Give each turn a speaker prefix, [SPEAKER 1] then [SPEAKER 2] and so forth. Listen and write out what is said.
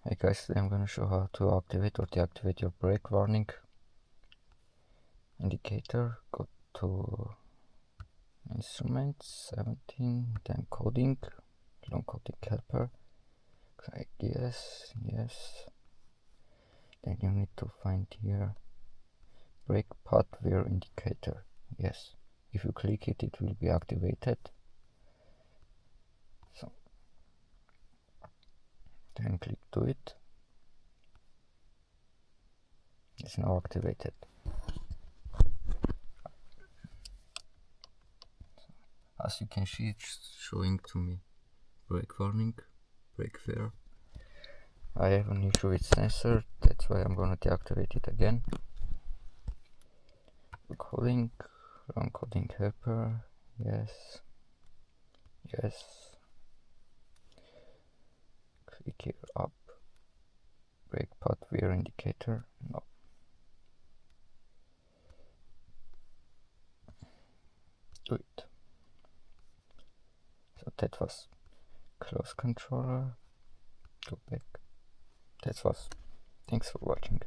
[SPEAKER 1] Hey guys, today I'm gonna show how to activate or deactivate your brake warning indicator. Go to Instruments, 17, then Coding, Long Coding Helper. Click yes, yes. Then you need to find here brake pad wear indicator. Yes. If you click it, it will be activated. So then click to it. It's now activated. As you can see, it's showing to me brake warning, brake wear. I have an issue with sensor, that's why I'm gonna deactivate it again. Coding, run coding helper, yes, yes. Click here up, brake pad wear indicator, no. Do it. So that was close controller, go back. That was. Thanks for watching.